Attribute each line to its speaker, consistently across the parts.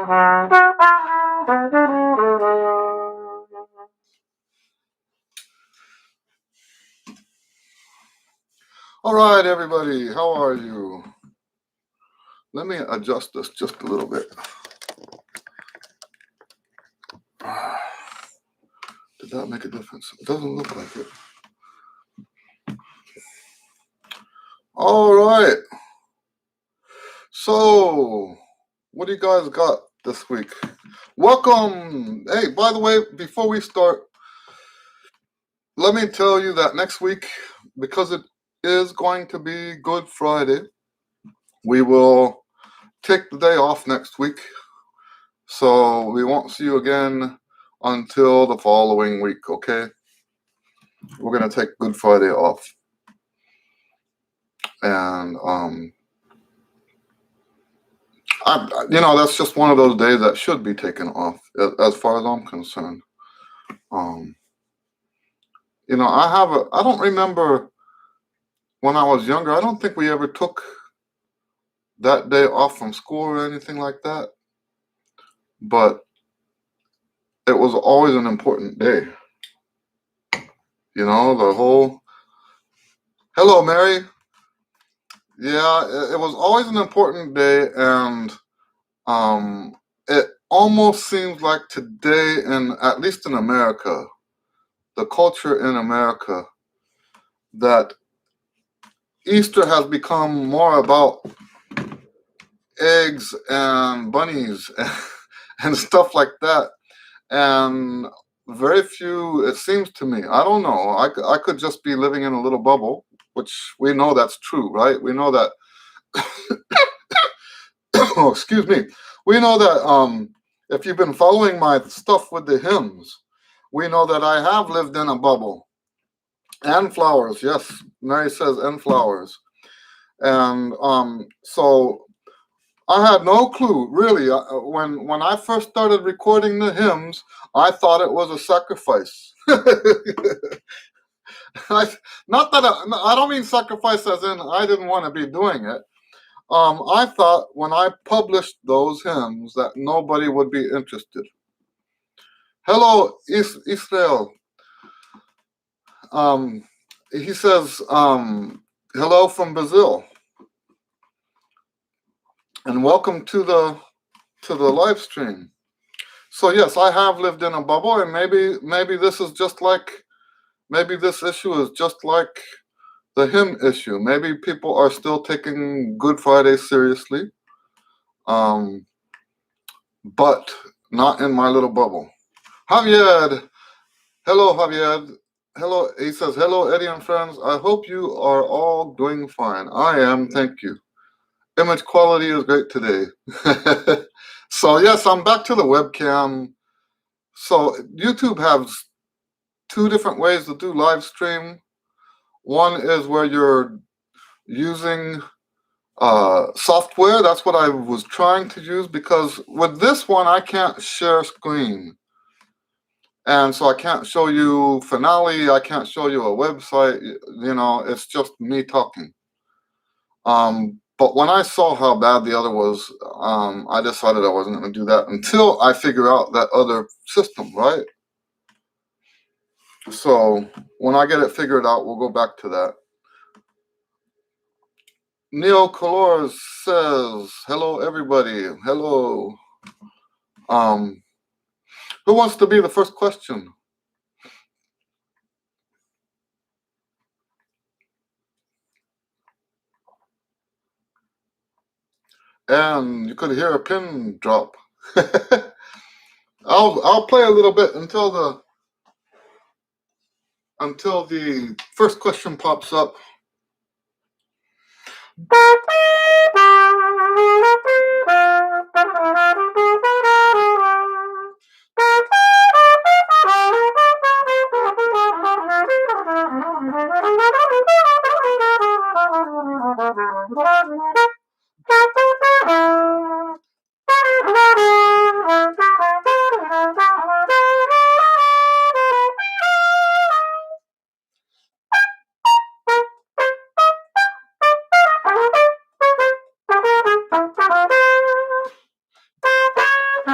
Speaker 1: All right, everybody, how are you? Let me adjust this just a little bit. Did that make a difference? It doesn't look like it. All right. So, what do you guys got this week? Welcome. Hey, by the way, before we start, let me tell you that next week, because it is going to be Good Friday, we will take the day off next week. So we won't see you again until the following week, okay? We're going to take Good Friday off. And, that's just one of those days that should be taken off, as far as I'm concerned. I don't remember when I was younger, I don't think we ever took that day off from school or anything like that. But it was always an important day. The whole, hello, Mary. Yeah, it was always an important day, and it almost seems like today, at least in America, the culture in America, that Easter has become more about eggs and bunnies and stuff like that. And very few, it seems to me, I don't know, I could just be living in a little bubble, which we know that's true, right? We know that, oh, excuse me. We know that if you've been following my stuff with the hymns, we know that I have lived in a bubble. And flowers, yes, Mary says, and flowers. And so I had no clue, really. When I first started recording the hymns, I thought it was a sacrifice. Not that I don't mean sacrifice as in I didn't want to be doing it. I thought when I published those hymns that nobody would be interested. Hello, Israel. He says, hello from Brazil. And welcome to the live stream. So yes, I have lived in a bubble, and maybe this is just like, maybe this issue is just like the hymn issue. Maybe people are still taking Good Friday seriously, but not in my little bubble. Javier, hello Javier. Hello, he says, hello Eddie and friends. I hope you are all doing fine. I am, thank you. Image quality is great today. So yes, I'm back to the webcam. So YouTube has two different ways to do live stream. One is where you're using software. That's what I was trying to use, because with this one I can't share screen, and so I can't show you Finale. I can't show you a website. It's just me talking. But when I saw how bad the other was, I decided I wasn't going to do that until I figure out that other system, right? So when I get it figured out, we'll go back to that. Neo Colors says, hello, everybody. Hello. Who wants to be the first question? And you could hear a pin drop. I'll play a little bit until the first question pops up. So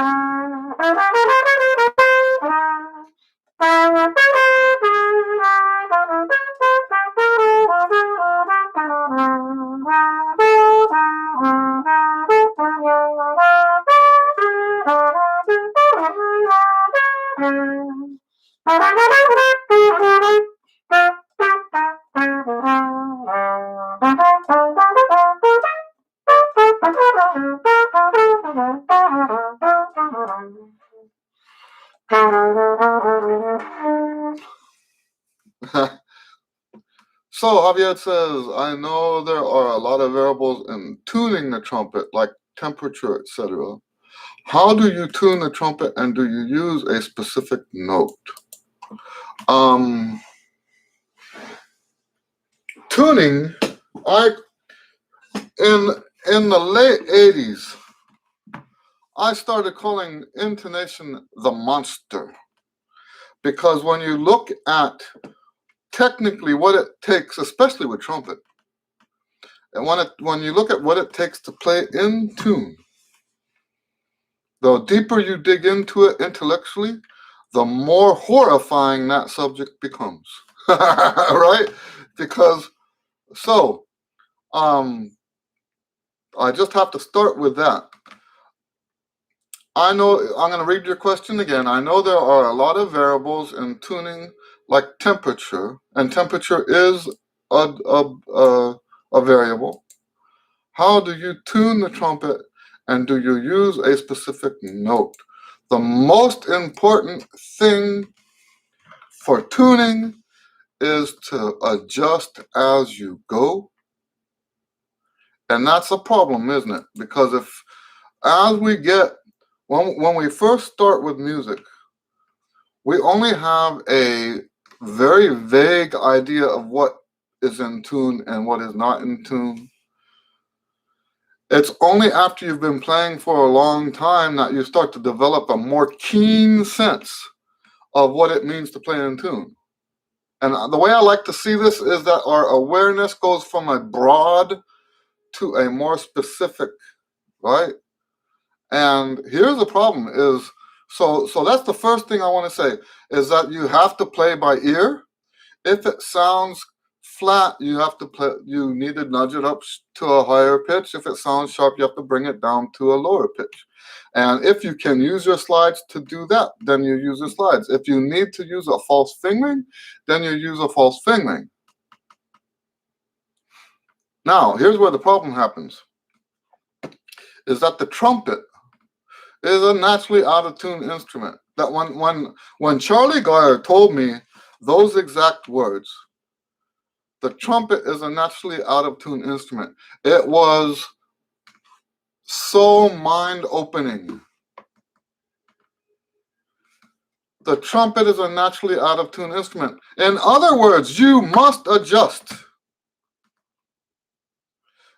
Speaker 1: Javier says, I know there are a lot of variables in tuning the trumpet, like temperature, etc. How do you tune the trumpet, and do you use a specific note? Tuning, in the late 80s, I started calling intonation the monster, because when you look at technically what it takes, especially with trumpet, and when you look at what it takes to play in tune, the deeper you dig into it intellectually, the more horrifying that subject becomes. Right? Because I just have to start with that. I know, I'm going to read your question again. I know there are a lot of variables in tuning, like temperature, and temperature is a variable. How do you tune the trumpet, and do you use a specific note? The most important thing for tuning is to adjust as you go. And that's a problem, isn't it? Because when we first start with music, we only have a very vague idea of what is in tune and what is not in tune. It's only after you've been playing for a long time that you start to develop a more keen sense of what it means to play in tune. And the way I like to see this is that our awareness goes from a broad to a more specific, right? And here's the problem is, so that's the first thing I want to say, is that you have to play by ear. If it sounds flat, you need to nudge it up to a higher pitch. If it sounds sharp, you have to bring it down to a lower pitch. And if you can use your slides to do that, then you use your slides. If you need to use a false fingering, then you use a false fingering. Now, here's where the problem happens, is that the trumpet is a naturally out of tune instrument. That when Charlie Geyer told me those exact words, the trumpet is a naturally out of tune instrument, it was so mind opening. The trumpet is a naturally out of tune instrument. In other words, you must adjust.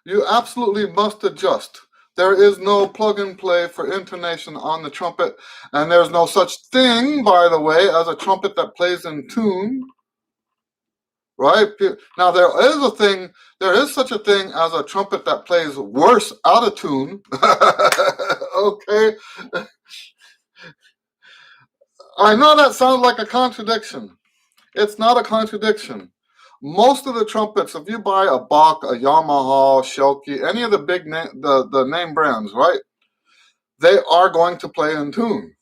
Speaker 1: You absolutely must adjust. There is no plug and play for intonation on the trumpet, and there's no such thing, by the way, as a trumpet that plays in tune. Right? Now there is such a thing as a trumpet that plays worse out of tune. Okay. I know that sounds like a contradiction. It's not a contradiction. Most of the trumpets, if you buy a Bach, a Yamaha, Shelke, any of the big the name brands, right? They are going to play in tune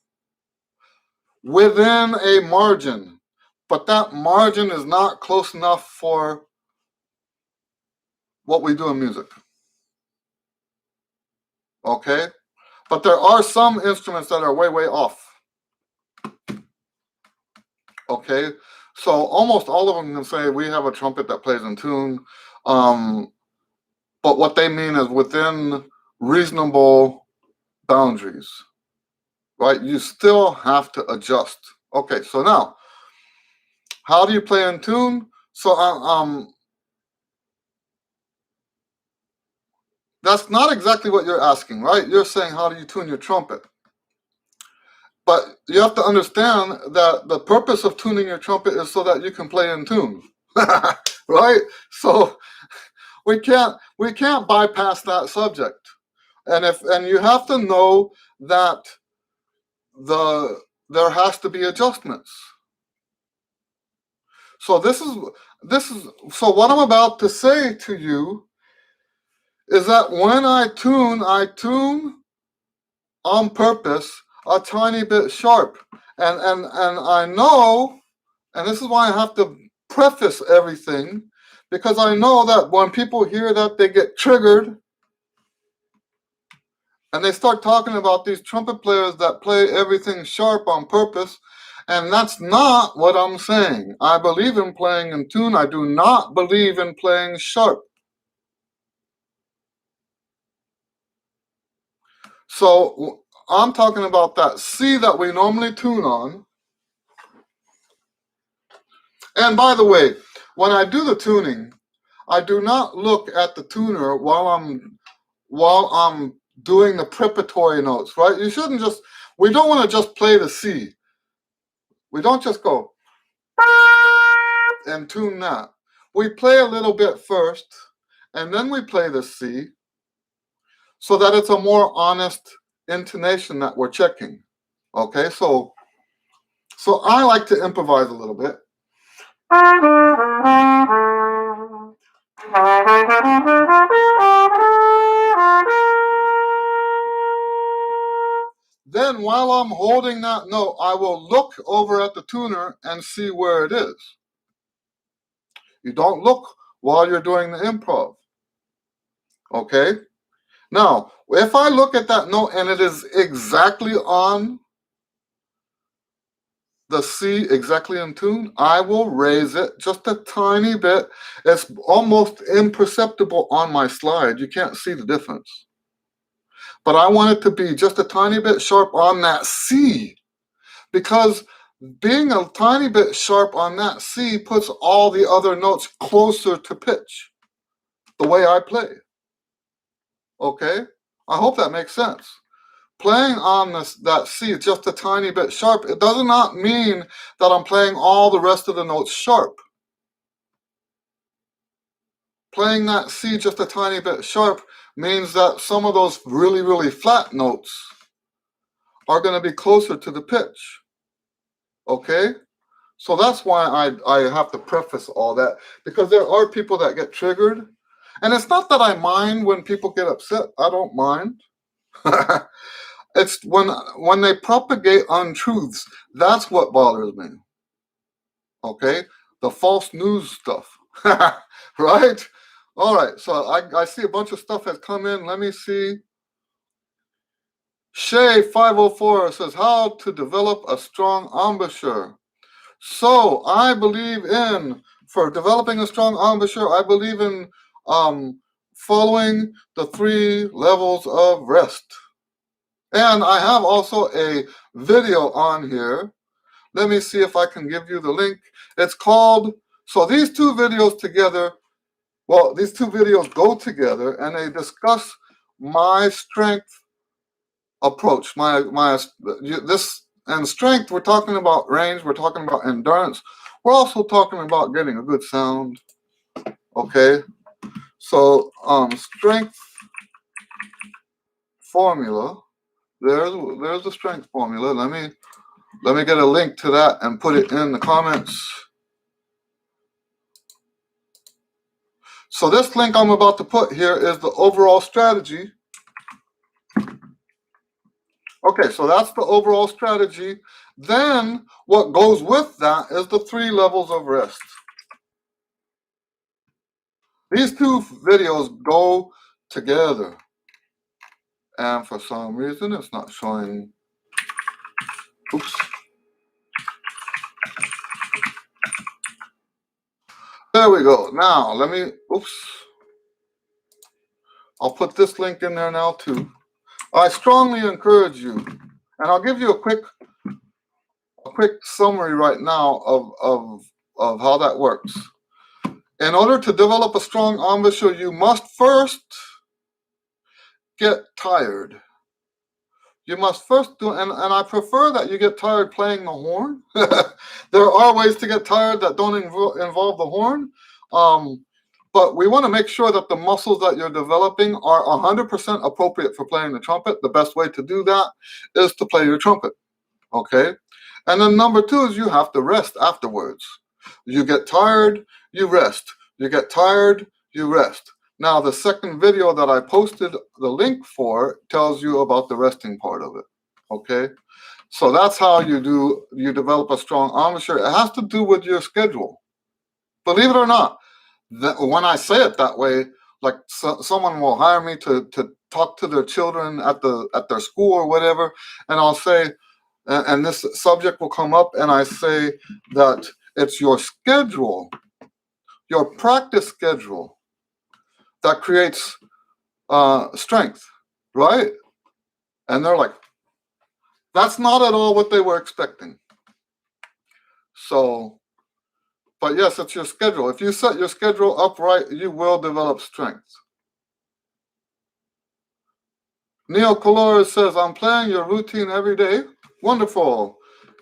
Speaker 1: within a margin, but that margin is not close enough for what we do in music. Okay? But there are some instruments that are way, way off. Okay? So almost all of them can say we have a trumpet that plays in tune. But what they mean is within reasonable boundaries, right? You still have to adjust. Okay, so now, how do you play in tune? So that's not exactly what you're asking, right? You're saying, how do you tune your trumpet? But you have to understand that the purpose of tuning your trumpet is so that you can play in tune, right? So we can't bypass that subject. And you have to know that there has to be adjustments. So this is so what I'm about to say to you is that when I tune on purpose a tiny bit sharp. And I know, and this is why I have to preface everything, because I know that when people hear that, they get triggered and they start talking about these trumpet players that play everything sharp on purpose. And that's not what I'm saying. I believe in playing in tune. I do not believe in playing sharp. So I'm talking about that C that we normally tune on. And by the way, when I do the tuning, I do not look at the tuner while I'm doing the preparatory notes, right? You shouldn't just, we don't want to just play the C. We don't just go and tune that. We play a little bit first, and then we play the C so that it's a more honest intonation that we're checking. Okay, so I like to improvise a little bit. Then while I'm holding that note, I will look over at the tuner and see where it is. You don't look while you're doing the improv. Okay? Now, if I look at that note and it is exactly on the C, exactly in tune, I will raise it just a tiny bit. It's almost imperceptible on my slide. You can't see the difference. But I want it to be just a tiny bit sharp on that C, because being a tiny bit sharp on that C puts all the other notes closer to pitch, the way I play. Okay? I hope that makes sense. Playing on that C just a tiny bit sharp, it does not mean that I'm playing all the rest of the notes sharp. Playing that C just a tiny bit sharp means that some of those really, really flat notes are going to be closer to the pitch. Okay? So that's why I have to preface all that, because there are people that get triggered. And it's not that I mind when people get upset. I don't mind. It's when they propagate untruths, that's what bothers me. Okay? The false news stuff. Right? All right. So I see a bunch of stuff has come in. Let me see. Shay 504 says, how to develop a strong embouchure. So I believe for developing a strong embouchure, I believe in following the 3 levels of rest. And I have also a video on here. Let me see if I can give you the link. It's called, so these 2 videos together, well, these 2 videos go together and they discuss my strength approach. And strength, we're talking about range, we're talking about endurance. We're also talking about getting a good sound. Okay? So strength formula. There's the strength formula. Let me get a link to that and put it in the comments. So this link I'm about to put here is the overall strategy. Okay, so that's the overall strategy. Then what goes with that is the 3 levels of rest. These 2 videos go together. And for some reason, it's not showing. Oops. There we go. Now, I'll put this link in there now too. I strongly encourage you, and I'll give you a quick summary right now of how that works. In order to develop a strong embouchure, you must first get tired. You must first do, and I prefer that you get tired playing the horn. There are ways to get tired that don't involve the horn. But we want to make sure that the muscles that you're developing are 100% appropriate for playing the trumpet. The best way to do that is to play your trumpet. Okay? And then number 2 is you have to rest afterwards. You get tired, you rest. You get tired, you rest. Now, the second video that I posted the link for tells you about the resting part of it. Okay? So that's how you develop a strong embouchure. It has to do with your schedule. Believe it or not, when I say it that way, like someone will hire me to talk to their children at their school or whatever, and I'll say, and this subject will come up, and I say that it's your schedule, your practice schedule, that creates strength, right? And they're like, that's not at all what they were expecting. So, but yes, it's your schedule. If you set your schedule up right, you will develop strength. Neo Colores says, I'm playing your routine every day. Wonderful.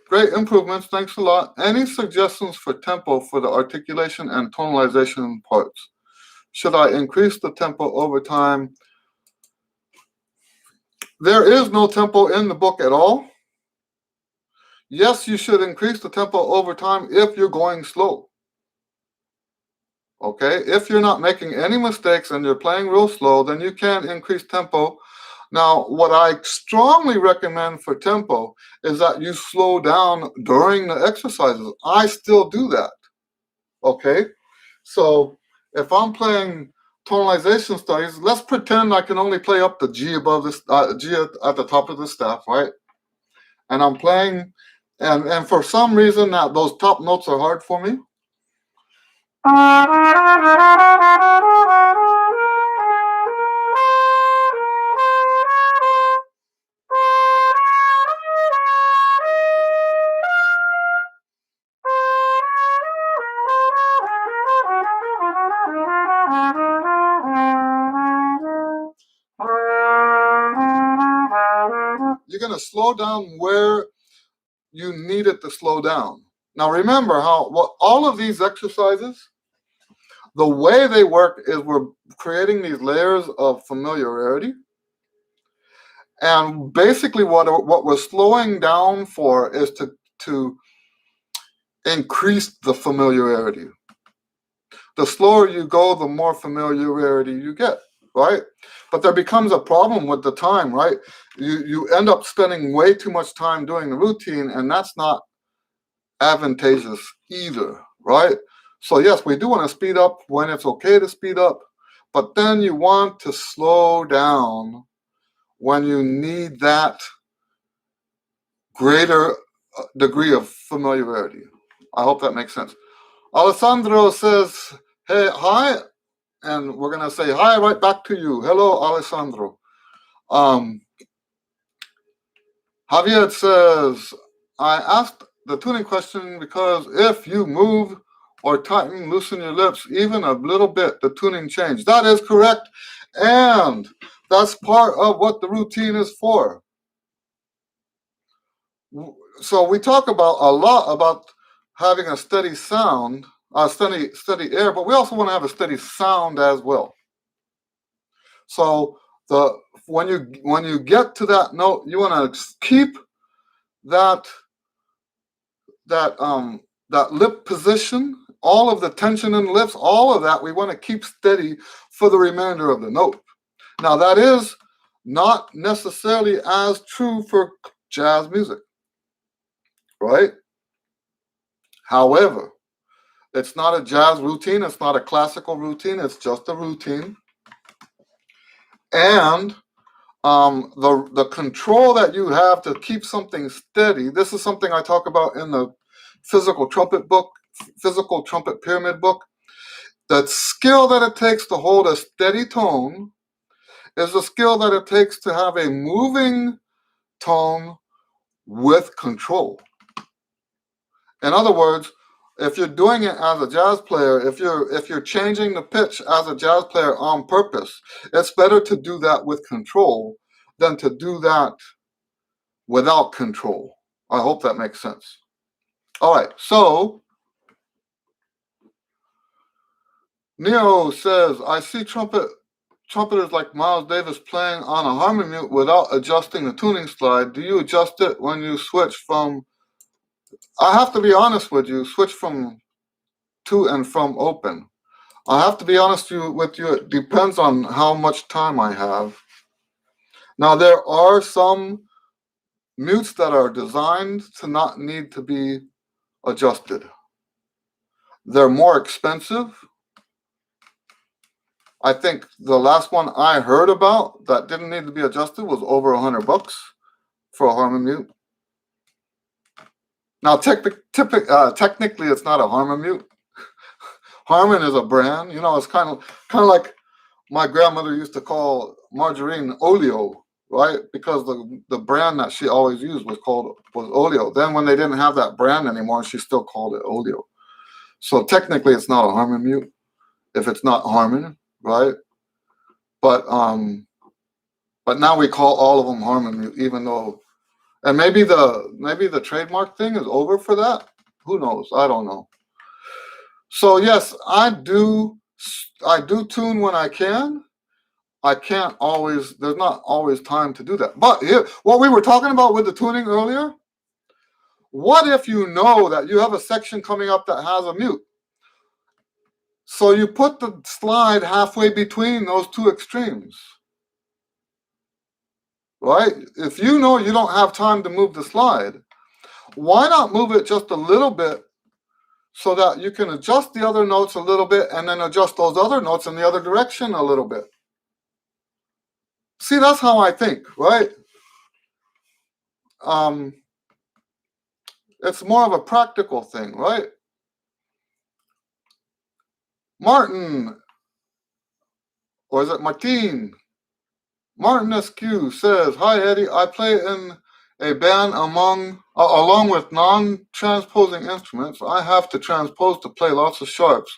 Speaker 1: Great improvements. Thanks a lot. Any suggestions for tempo for the articulation and tonalization parts? Should I increase the tempo over time? There is no tempo in the book at all. Yes, you should increase the tempo over time if you're going slow. Okay? If you're not making any mistakes and you're playing real slow, then you can increase tempo. Now, what I strongly recommend for tempo is that you slow down during the exercises. I still do that. Okay? So if I'm playing tonalization studies, let's pretend I can only play up the G above this G at the top of the staff, right? And I'm playing, and for some reason that those top notes are hard for me. You're going to slow down where you need it to slow down. Now remember all of these exercises, the way they work is we're creating these layers of familiarity. And basically what we're slowing down for is to increase the familiarity. The slower you go, the more familiarity you get, right? But there becomes a problem with the time, right? You end up spending way too much time doing the routine, and that's not advantageous either, right? So yes, we do want to speed up when it's okay to speed up, but then you want to slow down when you need that greater degree of familiarity. I hope that makes sense. Alessandro says, hey, hi, and we're going to say hi right back to you. Hello, Alessandro. Javier says, I asked the tuning question because if you move or tighten, loosen your lips even a little bit, the tuning change. That is correct. And that's part of what the routine is for. So we talk about a lot about having a steady sound, steady air, but we also want to have a steady sound as well. So when you get to that note, you want to keep that lip position, all of the tension in the lips, all of that we want to keep steady for the remainder of the note. Now that is not necessarily as true for jazz music, right? However, it's not a jazz routine, it's not a classical routine, it's just a routine. And the control that you have to keep something steady, this is something I talk about in the Physical Trumpet Pyramid book. The skill that it takes to hold a steady tone is the skill that it takes to have a moving tone with control. In other words, if you're doing it as a jazz player, if you're changing the pitch as a jazz player on purpose, it's better to do that with control than to do that without control. I hope that makes sense. All right, so Neo says, I see Trumpet trumpeters like Miles Davis playing on a harmony mute without adjusting the tuning slide. Do you adjust it when you switch from, I have to be honest with you, switch from to and from open? I have to be honest with you, it depends on how much time I have. Now, there are some mutes that are designed to not need to be adjusted. They're more expensive. I think the last one I heard about that didn't need to be adjusted was over $100 for a Harman mute. Now, technically, it's not a Harman mute. Harman is a brand. You know, it's kind of like my grandmother used to call margarine oleo, right? Because the brand that she always used was oleo. Then when they didn't have that brand anymore, she still called it oleo. So technically, it's not a Harman mute if it's not Harman, right? But now we call all of them Harman mute, even though, and maybe the trademark thing is over for that. Who knows? I don't know. So yes, I do tune when I can. I can't always, there's not always time to do that. But here, what we were talking about with the tuning earlier, what if you know that you have a section coming up that has a mute? So you put the slide halfway between those two extremes, right? If you know you don't have time to move the slide, why not move it just a little bit so that you can adjust the other notes a little bit and then adjust those other notes in the other direction a little bit? See, that's how I think, right? It's more of a practical thing, right? Martin, or is it Martin? Martin SQ says, "Hi Eddie, I play in a band along with non-transposing instruments. I have to transpose to play lots of sharps.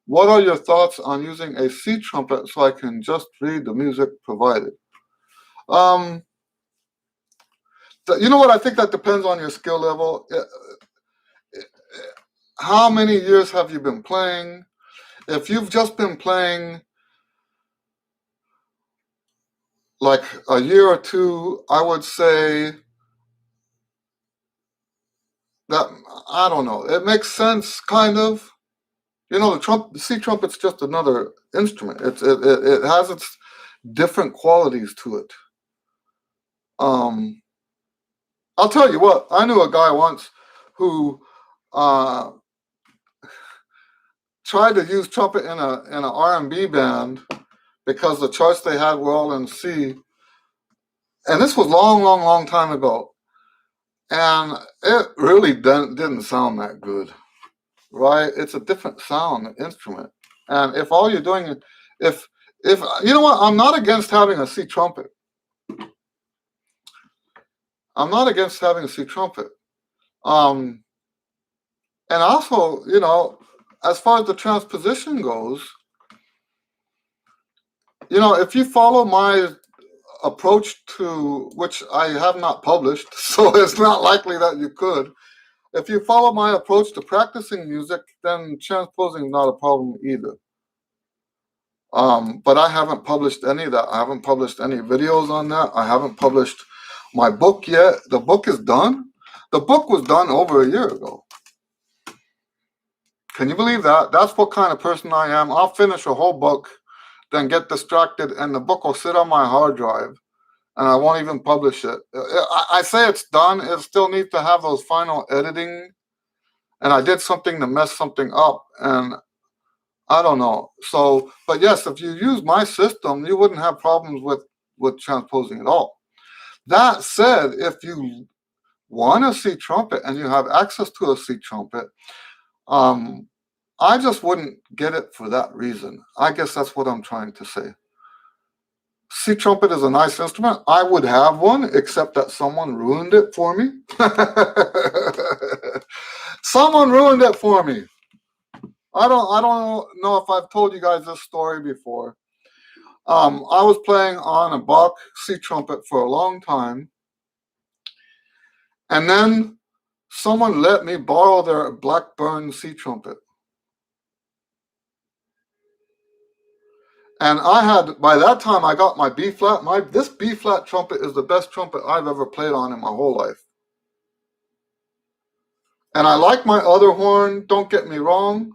Speaker 1: What are your thoughts on using a C trumpet so I can just read the music provided?" You know what? I think that depends on your skill level. How many years have you been playing? If you've just been playing like a year or two, I would say that, I don't know, it makes sense, kind of. You know, the C trumpet's just another instrument. It has its different qualities to it. I'll tell you what, I knew a guy once who tried to use trumpet in an R&B band because the charts they had were all in C. And this was long time ago. And it really didn't sound that good, right? It's a different sound instrument. And if all you're doing, if you know what, I'm not against having a C trumpet. I'm not against having a C trumpet. And also, you know, as far as the transposition goes, you know, if you follow my approach to, which I have not published, so it's not likely that you could. If you follow my approach to practicing music, then transposing is not a problem either. But I haven't published any of that. I haven't published any videos on that. I haven't published my book yet. The book is done. The book was done over a year ago. Can you believe that? That's what kind of person I am. I'll finish a whole book, then get distracted, and the book will sit on my hard drive, and I won't even publish it. I say it's done. It still needs to have those final editing, and I did something to mess something up, and I don't know. So, but yes, if you use my system, you wouldn't have problems with transposing at all. That said, if you want a C trumpet and you have access to a C trumpet, I just wouldn't get it for that reason. I guess that's what I'm trying to say. C trumpet is a nice instrument. I would have one, except that someone ruined it for me. Someone ruined it for me. I don't know if I've told you guys this story before. I was playing on a Bach C trumpet for a long time, and then someone let me borrow their Blackburn C trumpet. And I had, by that time, I got my B flat. This B flat trumpet is the best trumpet I've ever played on in my whole life. And I like my other horn, don't get me wrong.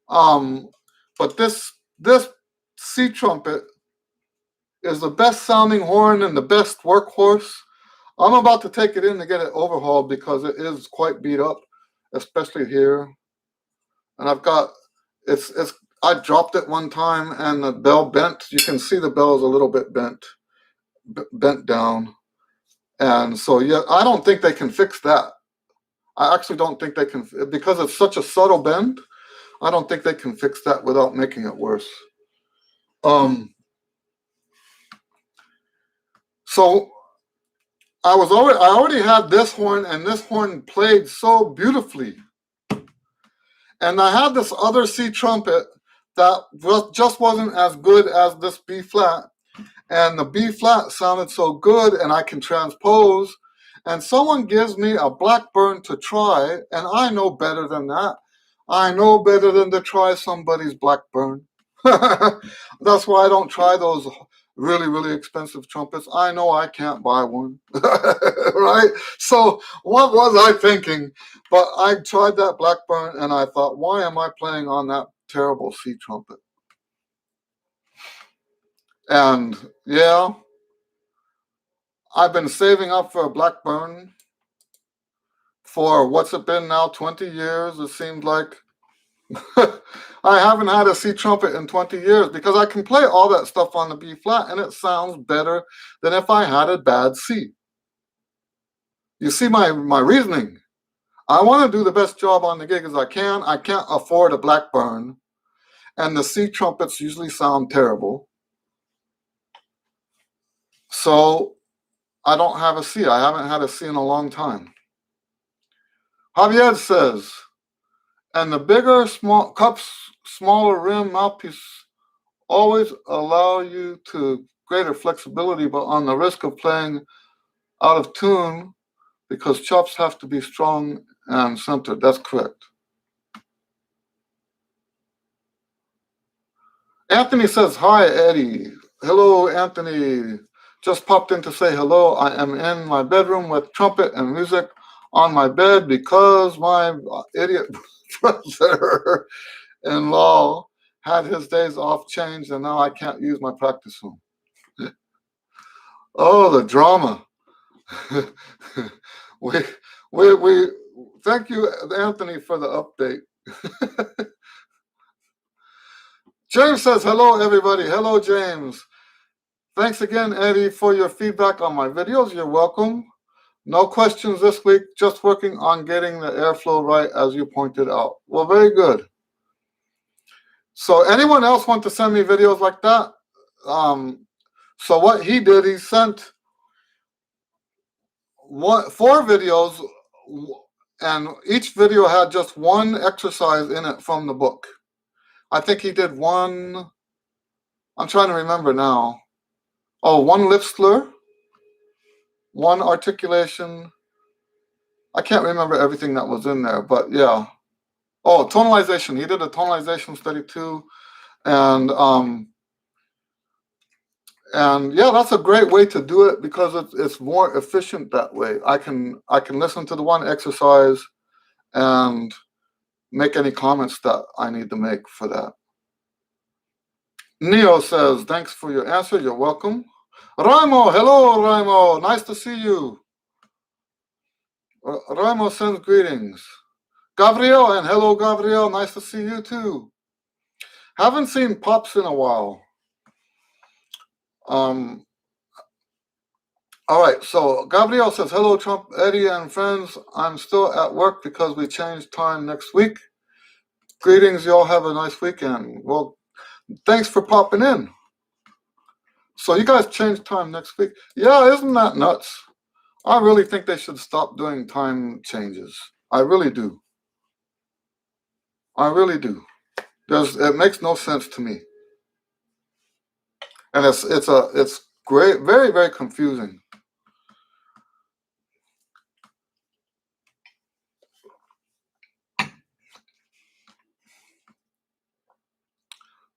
Speaker 1: But this C trumpet is the best sounding horn and the best workhorse. I'm about to take it in to get it overhauled because it is quite beat up, especially here. And I've got, I dropped it one time and the bell bent. You can see the bell is a little bit bent down. And so, yeah, I don't think they can fix that. I actually don't think they can, because it's such a subtle bend, I don't think they can fix that without making it worse. So I already had this horn, and this horn played so beautifully. And I had this other C trumpet that just wasn't as good as this B flat. And the B flat sounded so good, and I can transpose. And someone gives me a Blackburn to try, and I know better than that. I know better than to try somebody's Blackburn. That's why I don't try those really, really expensive trumpets. I know I can't buy one. Right? So what was I thinking? But I tried that Blackburn, and I thought, why am I playing on that terrible C trumpet? And yeah, I've been saving up for a Blackburn for what's it been now, 20 years, it seems like. I haven't had a C trumpet in 20 years because I can play all that stuff on the B flat and it sounds better than if I had a bad C. You see my reasoning. I want to do the best job on the gig as I can. I can't afford a Blackburn, and the C trumpets usually sound terrible. So I don't have a C. I haven't had a C in a long time. Javier says, and the bigger cups, smaller rim mouthpiece always allow you to greater flexibility, but on the risk of playing out of tune because chops have to be strong and centered. That's correct. Anthony says, hi, Eddie. Hello, Anthony. Just popped in to say hello. I am in my bedroom with trumpet and music on my bed because my idiot brother-in-law had his days off changed and now I can't use my practice room. Oh, the drama. we thank you, Anthony, for the update. James says, hello, everybody. Hello, James. Thanks again, Eddie, for your feedback on my videos. You're welcome. No questions this week, just working on getting the airflow right, as you pointed out. Well, very good. So anyone else want to send me videos like that? So what he did, he sent 4 videos, and each video had just one exercise in it from the book. I think he did one, I'm trying to remember now. Oh, one lip slur, one articulation. I can't remember everything that was in there, but yeah. Oh, tonalization. He did a tonalization study too. And yeah, that's a great way to do it because it's more efficient that way. I can listen to the one exercise and make any comments that I need to make for that. Neo says, thanks for your answer. You're welcome. Raimo, hello, Raimo. Nice to see you. Raimo sends greetings. Gabriel, and hello, Gabriel. Nice to see you too. Haven't seen Pops in a while. All right, so Gabriel says, hello, Trump, Eddie, and friends. I'm still at work because we changed time next week. Greetings, y'all have a nice weekend. Well, thanks for popping in. So you guys change time next week. Yeah, isn't that nuts? I really think they should stop doing time changes. I really do. I really do. It makes no sense to me. And it's great, very, very confusing.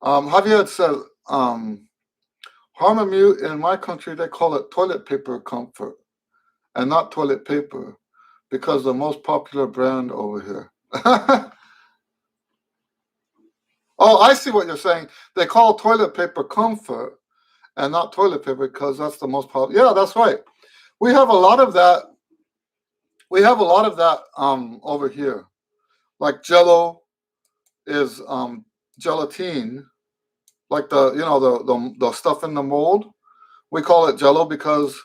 Speaker 1: Javier says, Harmamute, in my country, they call it toilet paper comfort and not toilet paper because the most popular brand over here. Oh, I see what you're saying. They call toilet paper comfort and not toilet paper because that's the most popular. Yeah, that's right. We have a lot of that. We have a lot of that over here. Like Jello is gelatine, like the stuff in the mold. We call it Jello because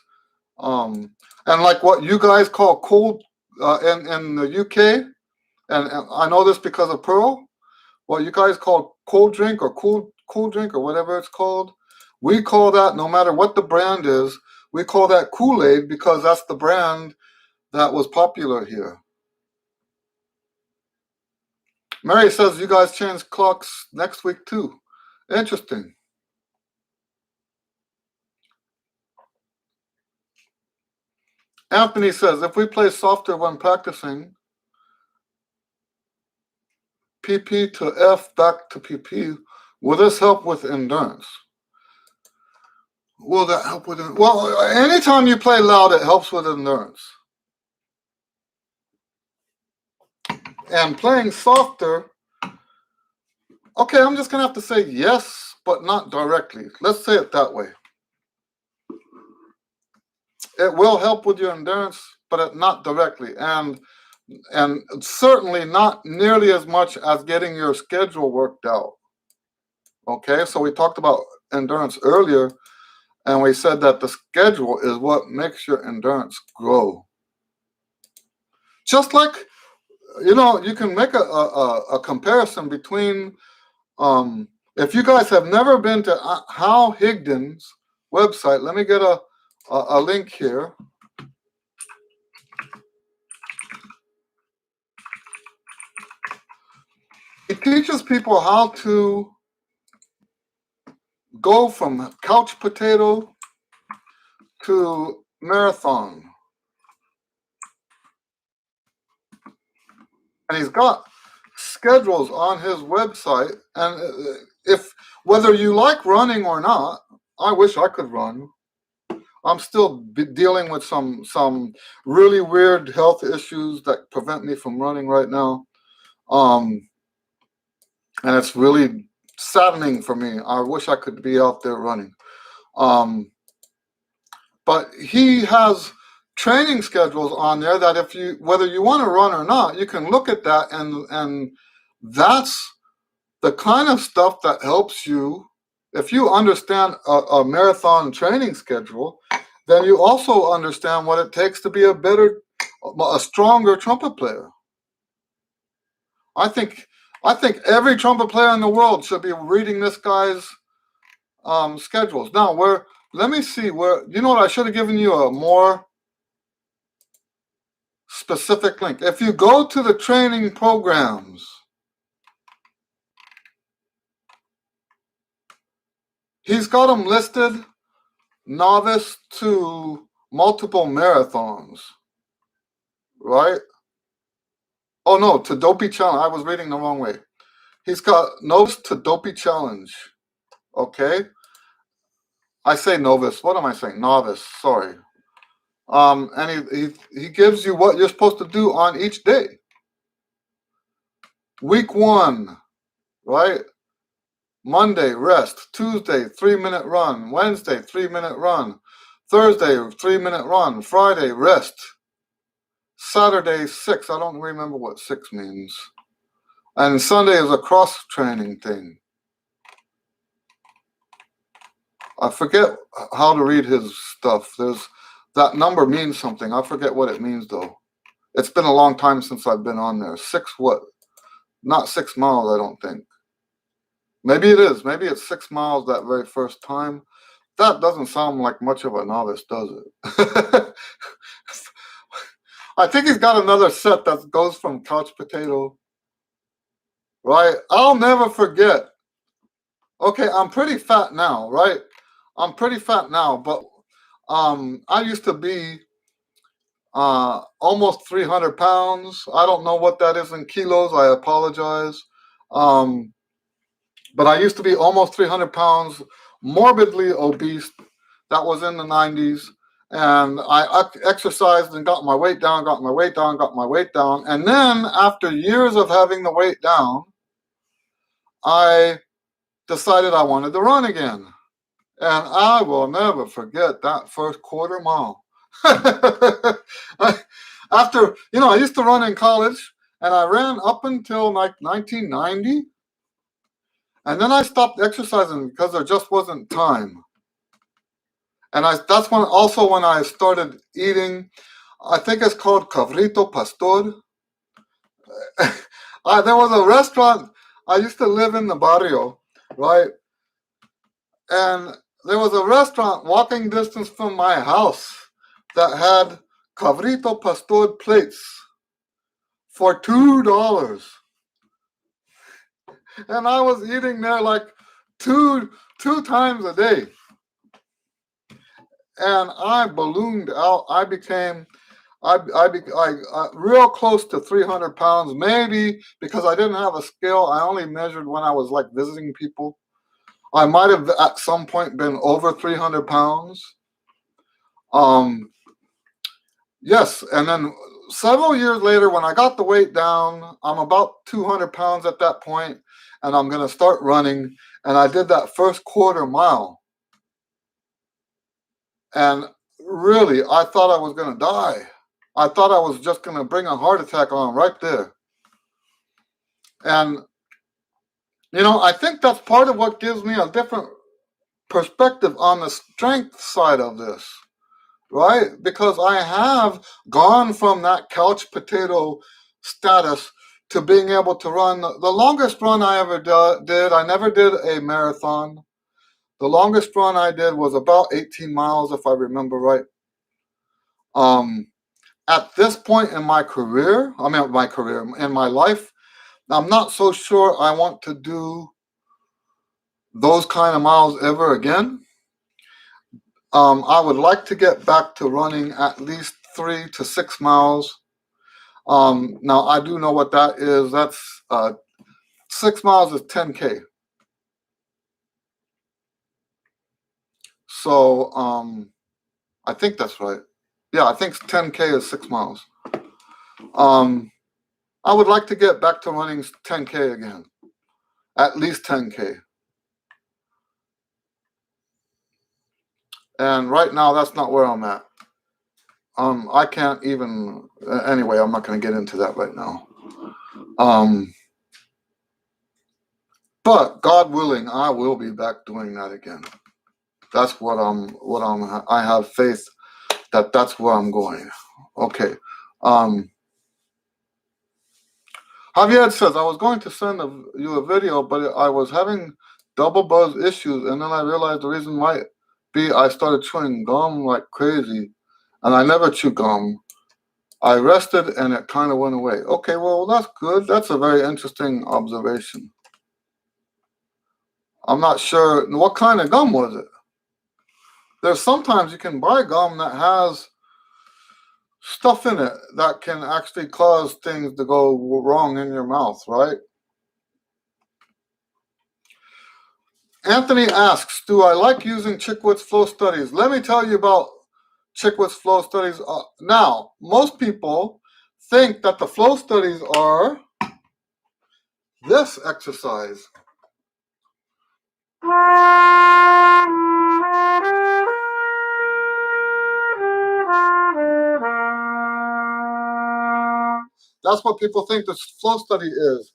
Speaker 1: and like what you guys call cold in the UK, and I know this because of Pearl. What you guys call cold drink or cool drink or whatever it's called, we call that, no matter what the brand is, we call that Kool-Aid because that's the brand that was popular here. Mary says you guys change clocks next week too. Interesting. Anthony says if we play softer when practicing, PP to F back to PP, will this help with endurance? Will that help with endurance? Well, anytime you play loud, it helps with endurance. And playing softer, okay, I'm just going to have to say yes, but not directly. Let's say it that way. It will help with your endurance, but not directly. And certainly not nearly as much as getting your schedule worked out. Okay, so we talked about endurance earlier, and we said that the schedule is what makes your endurance grow. Just like, you can make a comparison between, if you guys have never been to Hal Higdon's website, let me get a link here. He teaches people how to go from couch potato to marathon. And he's got schedules on his website. And whether you like running or not, I wish I could run. I'm still dealing with some really weird health issues that prevent me from running right now. And it's really saddening for me. I wish I could be out there running. But he has training schedules on there that whether you want to run or not, you can look at that, and that's the kind of stuff that helps you. If you understand a marathon training schedule, then you also understand what it takes to be a stronger trumpet player. I think every trumpet player in the world should be reading this guy's schedules. Now, let me see where, what, I should have given you a more specific link. If you go to the training programs, he's got them listed novice to multiple marathons, right? Oh no, to Dopey Challenge. I was reading the wrong way. He's got novice to Dopey Challenge. Okay. I say novice. What am I saying? Novice. Sorry. And he gives you what you're supposed to do on each day. Week 1, right? Monday, rest. Tuesday, 3-minute run. Wednesday, 3-minute run. Thursday, 3-minute run. Friday, rest. Saturday, 6. I don't remember what 6 means. And Sunday is a cross-training thing. I forget how to read his stuff. That number means something. I forget what it means, though. It's been a long time since I've been on there. 6 what? Not 6 miles, I don't think. Maybe it is. Maybe it's 6 miles that very first time. That doesn't sound like much of a novice, does it? I think he's got another set that goes from couch potato. Right? I'll never forget. Okay, I'm pretty fat now, right? I'm pretty fat now, but I used to be almost 300 pounds. I don't know what that is in kilos. I apologize. But I used to be almost 300 pounds, morbidly obese. That was in the 90s. And I exercised and got my weight down, got my weight down, got my weight down. And then after years of having the weight down, I decided I wanted to run again. And I will never forget that first quarter mile. After, I used to run in college, and I ran up until like 1990. And then I stopped exercising because there just wasn't time. And that's when I started eating, I think it's called cabrito pastor. There was a restaurant, I used to live in the barrio, right? And there was a restaurant walking distance from my house that had cabrito pastor plates for $2. And I was eating there like two times a day. And I ballooned out. I became real close to 300 pounds, maybe because I didn't have a scale. I only measured when I was like visiting people. I might have at some point been over 300 pounds. Yes, and then several years later, when I got the weight down, I'm about 200 pounds at that point, and I'm going to start running. And I did that first quarter mile. And really, I thought I was going to die. I thought I was just going to bring a heart attack on right there. And, I think that's part of what gives me a different perspective on the strength side of this, right? Because I have gone from that couch potato status to being able to run. The longest run I ever did, I never did a marathon. The longest run I did was about 18 miles, if I remember right. At this point in my career, in my life, I'm not so sure I want to do those kind of miles ever again. I would like to get back to running at least 3 to 6 miles. Now, I do know what that is. That's 6 miles is 10K. So I think that's right. Yeah, I think 10K is 6 miles. I would like to get back to running 10K again, at least 10K. And right now, that's not where I'm at. I can't even, anyway, I'm not going to get into that right now. But God willing, I will be back doing that again. That's I have faith that that's where I'm going. Okay. Javier says, I was going to send you a video, but I was having double buzz issues, and then I realized the reason might be I started chewing gum like crazy, and I never chew gum. I rested, and it kind of went away. Okay, well, that's good. That's a very interesting observation. I'm not sure. What kind of gum was it? There's sometimes you can buy gum that has stuff in it that can actually cause things to go wrong in your mouth, right? Anthony asks, do I like using Chickwitz flow studies? Let me tell you about Chickwitz flow studies. Now, most people think that the flow studies are this exercise. That's what people think this flow study is.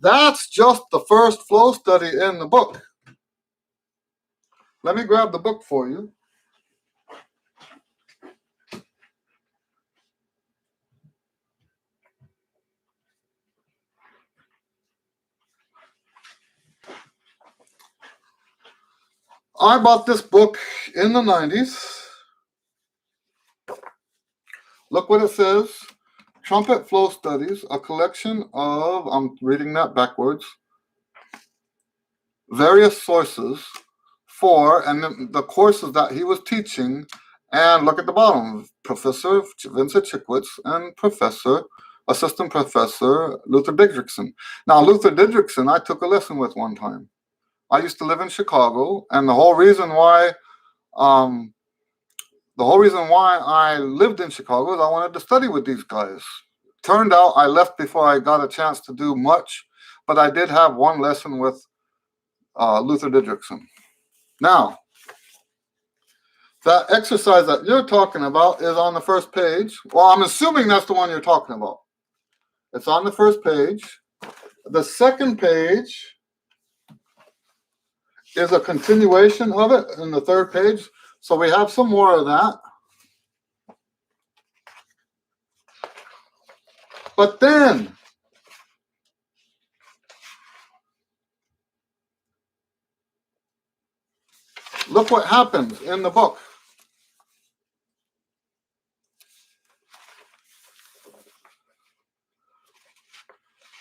Speaker 1: That's just the first flow study in the book. Let me grab the book for you. I bought this book in the 90s. Look what it says. Trumpet Flow Studies, a collection of, I'm reading that backwards, various sources for, and the courses that he was teaching. And look at the bottom, Professor Vincent Chickwitz and Assistant Professor Luther Didrikson. Now, Luther Didrikson, I took a lesson with one time. I used to live in Chicago, and the whole reason why I lived in Chicago is I wanted to study with these guys. Turned out I left before I got a chance to do much, but I did have one lesson with Luther Didrikson. Now, that exercise that you're talking about is on the first page. Well, I'm assuming that's the one you're talking about. It's on the first page. The second page is a continuation of it in the third page. So we have some more of that. But then, look what happens in the book.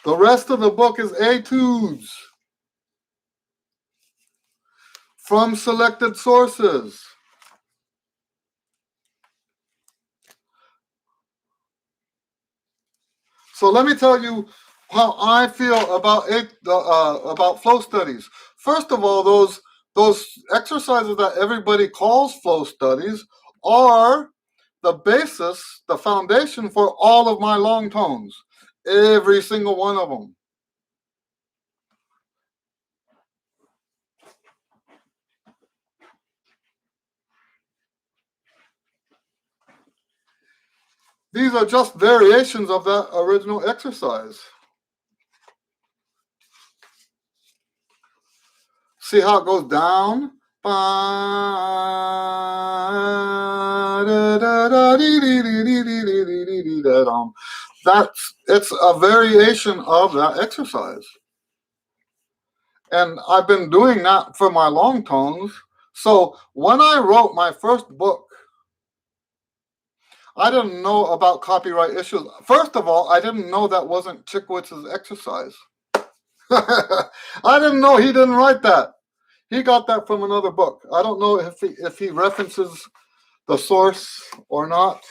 Speaker 1: The rest of the book is etudes from selected sources. So let me tell you how I feel about flow studies. First of all, those exercises that everybody calls flow studies are the basis, the foundation for all of my long tones. Every single one of them. These are just variations of that original exercise. See how it goes down? It's a variation of that exercise. And I've been doing that for my long tones. So when I wrote my first book, I didn't know about copyright issues. First of all, I didn't know that wasn't Chickwitz's exercise. I didn't know he didn't write that. He got that from another book. I don't know if he references the source or not.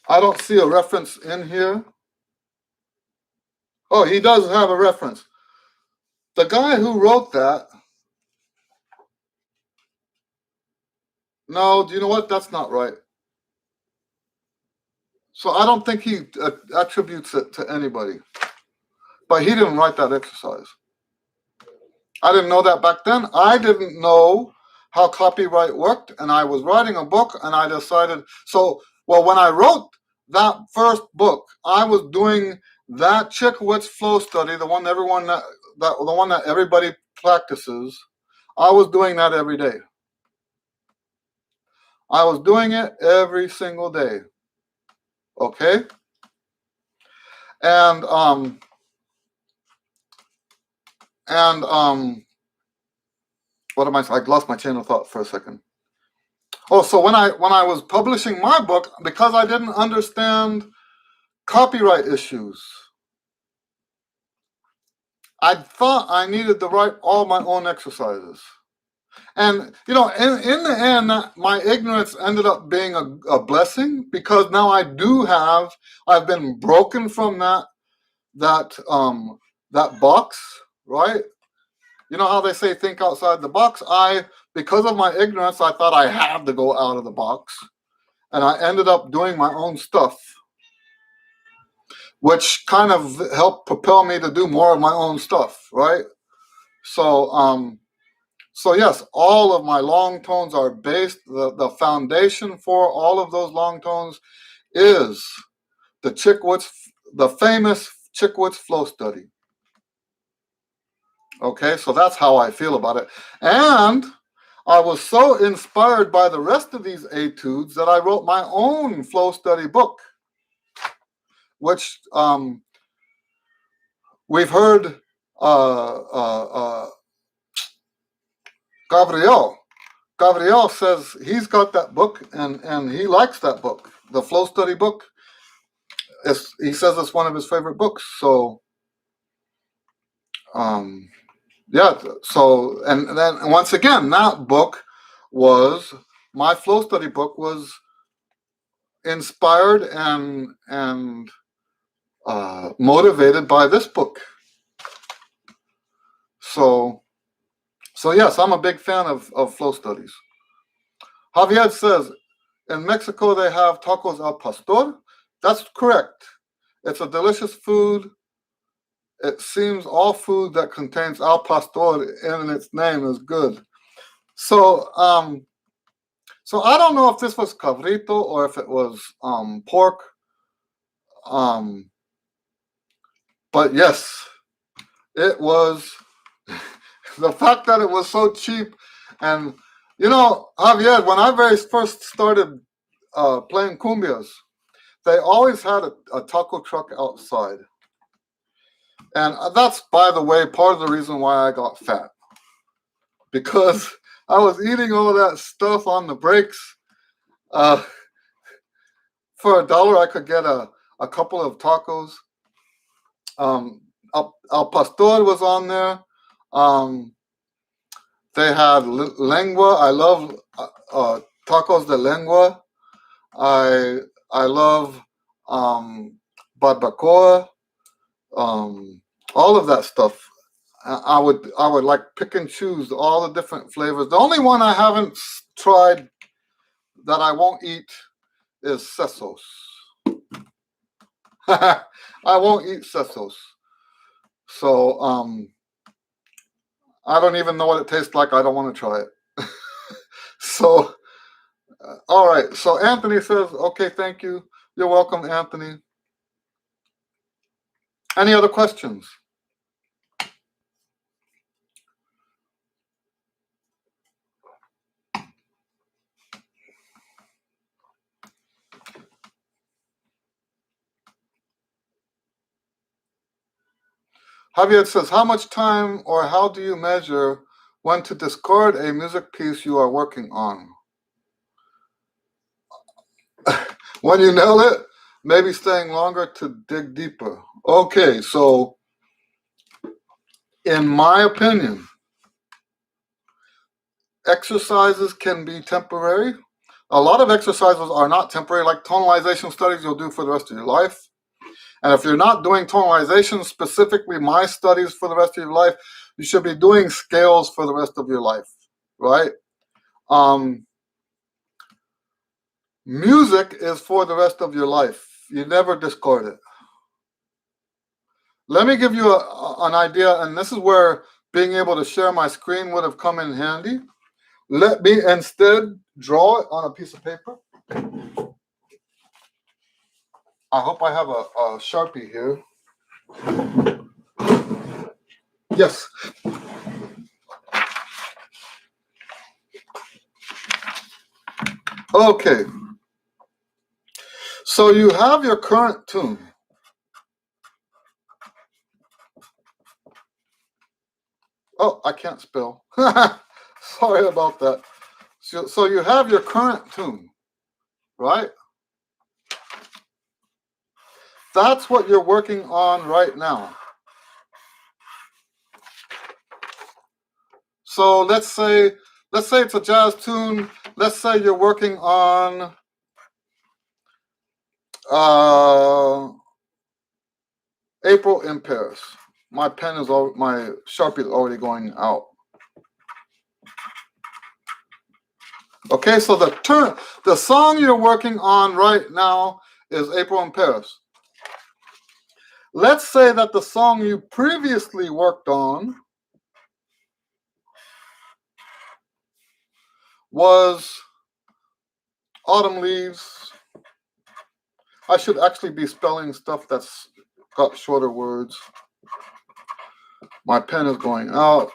Speaker 1: I don't see a reference in here. Oh, he does have a reference. The guy who wrote that, no, do you know what? That's not right. So I don't think he attributes it to anybody. But he didn't write that exercise. I didn't know that back then. I didn't know how copyright worked, and I was writing a book, and I decided, when I wrote that first book, I was doing that Chickwitz flow study, the one that everybody practices. I was doing that every day. I was doing it every single day. Okay? And what am I? I lost my chain of thought for a second. Oh, so when I was publishing my book, because I didn't understand copyright issues, I thought I needed to write all my own exercises. And, in the end, my ignorance ended up being a blessing, because now I've been broken from that box, right? You know how they say think outside the box? Because of my ignorance, I thought I had to go out of the box. And I ended up doing my own stuff, which kind of helped propel me to do more of my own stuff, right? So yes, all of my long tones are based, the foundation for all of those long tones is the famous Chickwitz flow study. Okay, so that's how I feel about it. And I was so inspired by the rest of these etudes that I wrote my own flow study book, which we've heard Gabriel says he's got that book, and he likes that book, the flow study book. He says it's one of his favorite books. So yeah, so and then once again, that book was my flow study book was inspired and motivated by this book. So yes, I'm a big fan of flow studies. Javier says, in Mexico they have tacos al pastor. That's correct. It's a delicious food. It seems all food that contains al pastor in its name is good. So so I don't know if this was cabrito or if it was pork. But yes, it was. The fact that it was so cheap, and Javier, when I very first started playing cumbias, they always had a taco truck outside. And that's, by the way, part of the reason why I got fat. Because I was eating all that stuff on the breaks. For $1, I could get a couple of tacos. Al pastor was on there. They had lengua. I love tacos de lengua. I love barbacoa. All of that stuff. I would like pick and choose all the different flavors. The only one I haven't tried that I won't eat is sesos. I won't eat sesos. So I don't even know what it tastes like. I don't want to try it. So all right. So Anthony says, okay, thank you. You're welcome, Anthony. Any other questions? Javier says, how much time or how do you measure when to discard a music piece you are working on? When you nail it, maybe staying longer to dig deeper. Okay, so in my opinion, exercises can be temporary. A lot of exercises are not temporary, like tonalization studies you'll do for the rest of your life. And if you're not doing tonalization, specifically my studies for the rest of your life, you should be doing scales for the rest of your life, right? Music is for the rest of your life. You never discard it. Let me give you an idea, and this is where being able to share my screen would have come in handy. Let me instead draw it on a piece of paper. I hope I have a Sharpie here. Yes. Okay. So you have your current tune. Oh, I can't spell. Sorry about that. So you have your current tune, right? That's what you're working on right now. So let's say it's a jazz tune. Let's say you're working on April in Paris. My Sharpie is already going out. Okay, so the song you're working on right now is April in Paris. Let's say that the song you previously worked on was Autumn Leaves. I should actually be spelling stuff that's got shorter words. My pen is going out.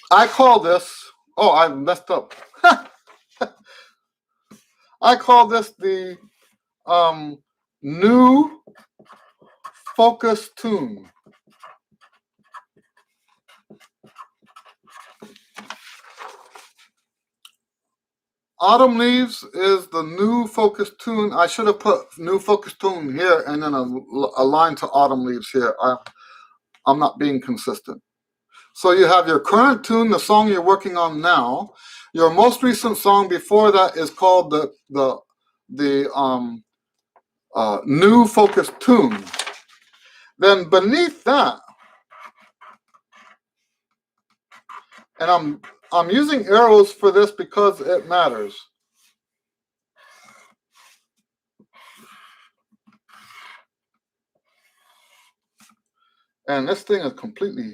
Speaker 1: I call this, oh, I messed up. I call this the new focus tune. Autumn Leaves is the new focus tune. I should have put new focus tune here and then a line to Autumn Leaves here. I'm not being consistent. So you have your current tune, the song you're working on now. Your most recent song before that is called the new focused tune. Then beneath that, and I'm using arrows for this because it matters. And this thing is completely,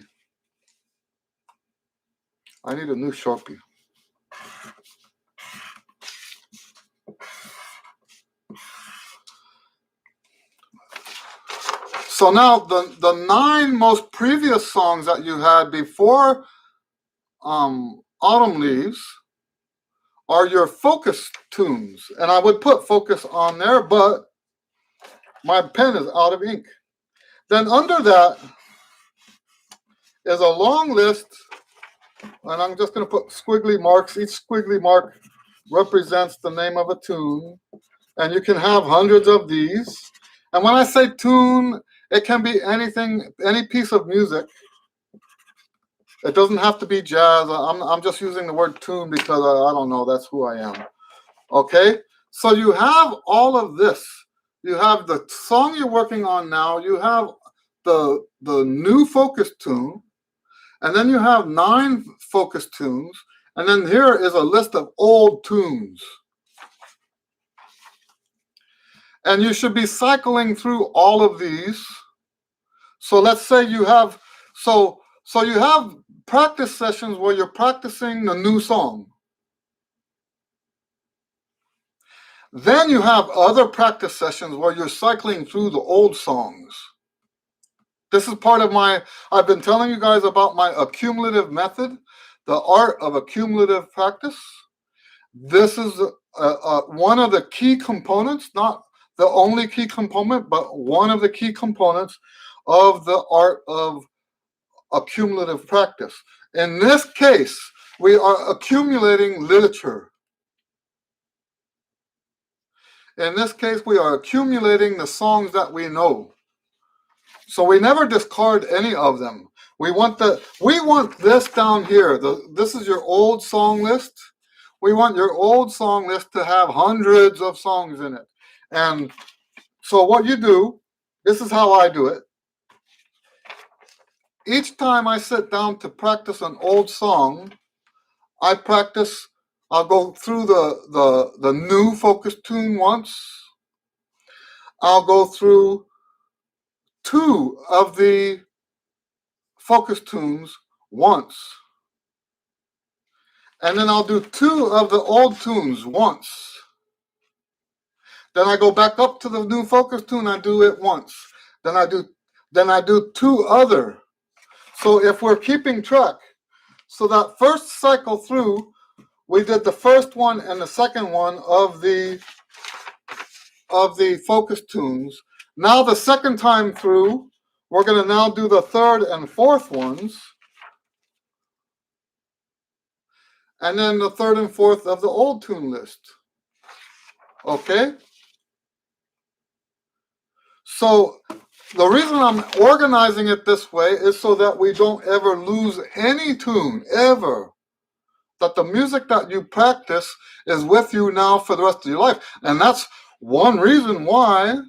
Speaker 1: I need a new Sharpie. So now the 9 most previous songs that you had before Autumn Leaves are your focus tunes. And I would put focus on there, but my pen is out of ink. Then under that is a long list, and I'm just going to put squiggly marks. Each squiggly mark represents the name of a tune, and you can have hundreds of these. And when I say tune, it can be anything, any piece of music. It doesn't have to be jazz. I'm just using the word tune because I don't know, that's who I am. Okay, so you have all of this. You have the song you're working on now. You have the new focus tune, and then you have 9 focus tunes, and then here is a list of old tunes. And you should be cycling through all of these. So let's say you have, so you have practice sessions where you're practicing the new song. Then you have other practice sessions where you're cycling through the old songs. This is part of I've been telling you guys about my accumulative method, the art of accumulative practice. This is one of the key components, not the only key component, but one of the key components of the art of accumulative practice. In this case, we are accumulating literature. In this case, we are accumulating the songs that we know. So we never discard any of them. We want this down here. This is your old song list. We want your old song list to have hundreds of songs in it. And so what you do, this is how I do it. Each time I sit down to practice an old song, I'll go through the new focus tune once. I'll go through 2 of the focus tunes once. And then I'll do 2 of the old tunes once. Then I go back up to the new focus tune, I do it once. Then I do 2 other. So if we're keeping track, so that first cycle through, we did the first one and the second one of the focus tunes. Now the second time through, we're going to now do the third and fourth ones. And then the third and fourth of the old tune list. Okay? So the reason I'm organizing it this way is so that we don't ever lose any tune, ever. That the music that you practice is with you now for the rest of your life. And that's one reason why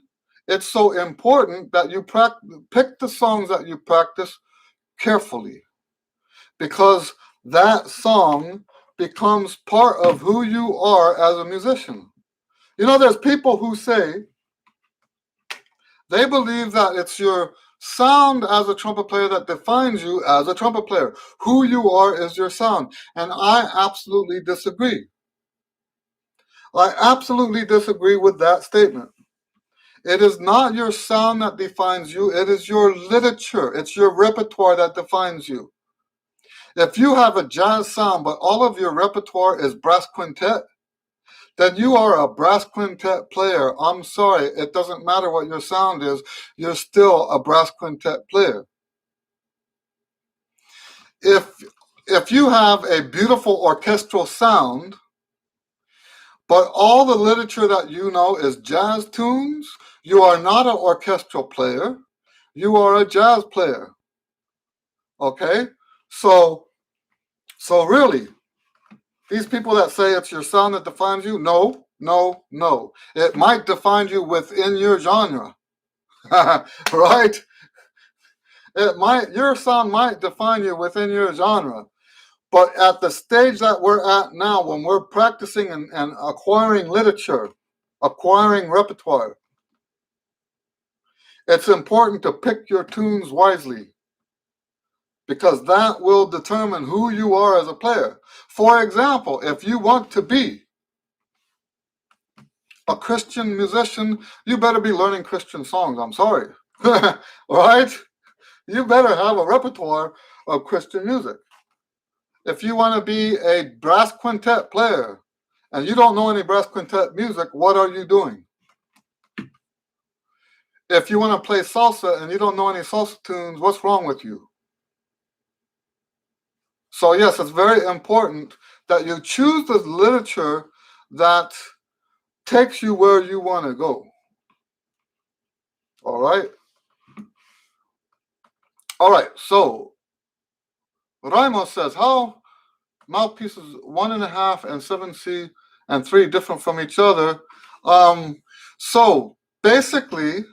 Speaker 1: it's so important that you pick the songs that you practice carefully. Because that song becomes part of who you are as a musician. You know, there's people who say they believe that it's your sound as a trumpet player that defines you as a trumpet player. Who you are is your sound. And I absolutely disagree. I absolutely disagree with that statement. It is not your sound that defines you. It is your literature. It's your repertoire that defines you. If you have a jazz sound, but all of your repertoire is brass quintet, then you are a brass quintet player. I'm sorry, it doesn't matter what your sound is. You're still a brass quintet player. If you have a beautiful orchestral sound, but all the literature that you know is jazz tunes, you are not an orchestral player. You are a jazz player. Okay? So really, these people that say it's your sound that defines you, no. No, no. It might define you within your genre, right? Your sound might define you within your genre. But at the stage that we're at now, when we're practicing and acquiring literature, acquiring repertoire, it's important to pick your tunes wisely because that will determine who you are as a player. For example, if you want to be a Christian musician, you better be learning Christian songs. I'm sorry. Right? You better have a repertoire of Christian music. If you want to be a brass quintet player and you don't know any brass quintet music, what are you doing? If you want to play salsa and you don't know any salsa tunes, what's wrong with you? So yes, it's very important that you choose the literature that takes you where you want to go. All right? All right, so Raimo says, how mouthpieces 1.5 and 7C and 3 different from each other? So basically,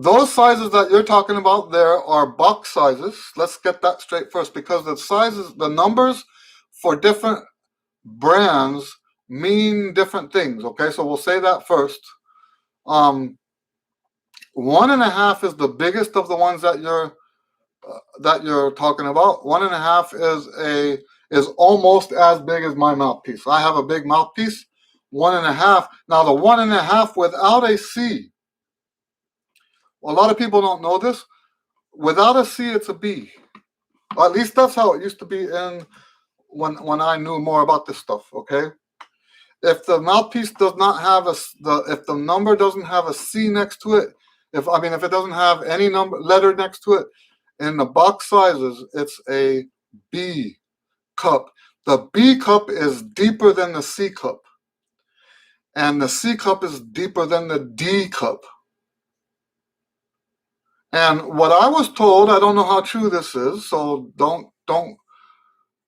Speaker 1: those sizes that you're talking about there are box sizes. Let's get that straight first, because the sizes, the numbers for different brands mean different things. Okay, so we'll say that first. 1.5 is the biggest of the ones that you're talking about. 1.5 is almost as big as my mouthpiece. I have a big mouthpiece. 1.5. Now the 1.5 without a C. A lot of people don't know this. Without a C, it's a B. At least that's how it used to be when I knew more about this stuff. Okay, if the mouthpiece does not have if the number doesn't have a C next to it, if it doesn't have any letter next to it, in the box sizes, it's a B cup. The B cup is deeper than the C cup, and the C cup is deeper than the D cup. And what I was told, I don't know how true this is, so don't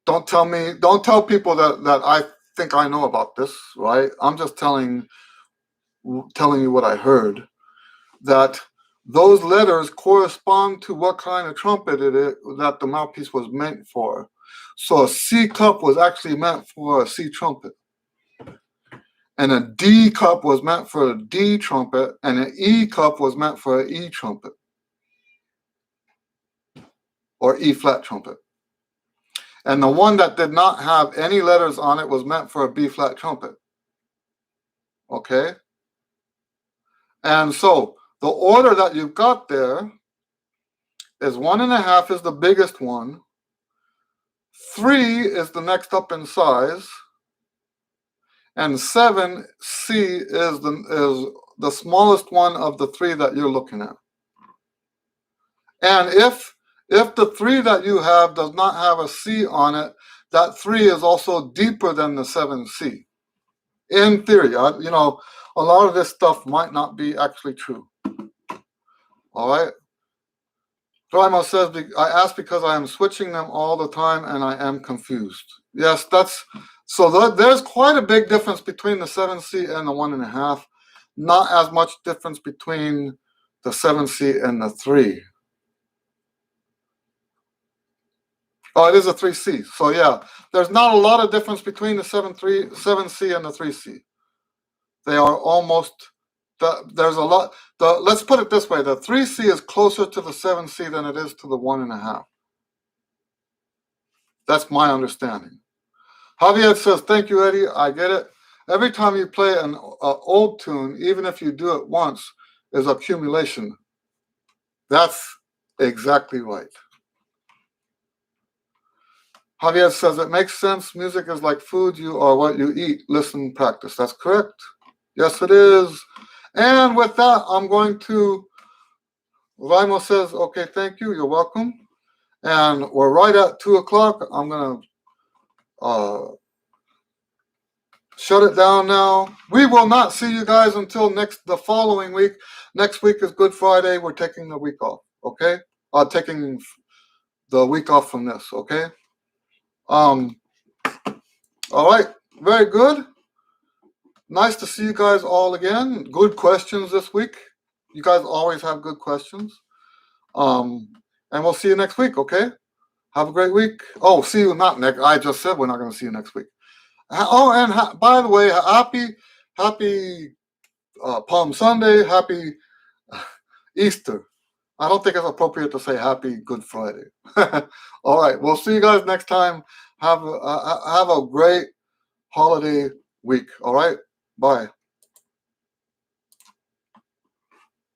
Speaker 1: tell people that I think I know about this, right? I'm just telling you what I heard, that those letters correspond to what kind of trumpet it is that the mouthpiece was meant for. So a C cup was actually meant for a C trumpet, and a D cup was meant for a D trumpet, and an E cup was meant for an E trumpet or E flat trumpet. And the one that did not have any letters on it was meant for a B flat trumpet. Okay? And so the order that you've got there is 1.5 is the biggest one. 3 is the next up in size. And 7C is the smallest one of the 3 that you're looking at. And if the 3 that you have does not have a C on it, that 3 is also deeper than the 7C. In theory, a lot of this stuff might not be actually true. All right. Raimo says, I ask because I am switching them all the time and I am confused. Yes, there's quite a big difference between the 7C and the 1.5. Not as much difference between the 7C and the 3. Oh, it is a 3C. So yeah, there's not a lot of difference between the 7C and the 3C. They are almost, there's a lot. Let's put it this way, the 3C is closer to the 7C than it is to the 1.5. That's my understanding. Javier says, thank you, Eddie. I get it. Every time you play an old tune, even if you do it once, is accumulation. That's exactly right. Javier says, it makes sense. Music is like food. You are what you eat. Listen, practice. That's correct. Yes, it is. And with that, I'm going to, Raimo says, okay, thank you. You're welcome. And we're right at 2 o'clock. I'm going to shut it down now. We will not see you guys until the following week. Next week is Good Friday. We're taking the week off, okay? Taking the week off from this, okay? All right, very good. Nice to see you guys all again. Good questions this week. You guys always have good questions. And we'll see you next week, okay? Have a great week. Oh, see you not next. I just said we're not going to see you next week. Oh, and by the way, happy Palm Sunday, happy Easter. I don't think it's appropriate to say happy Good Friday. All right, we'll see you guys next time. Have a great holiday week. All right, bye.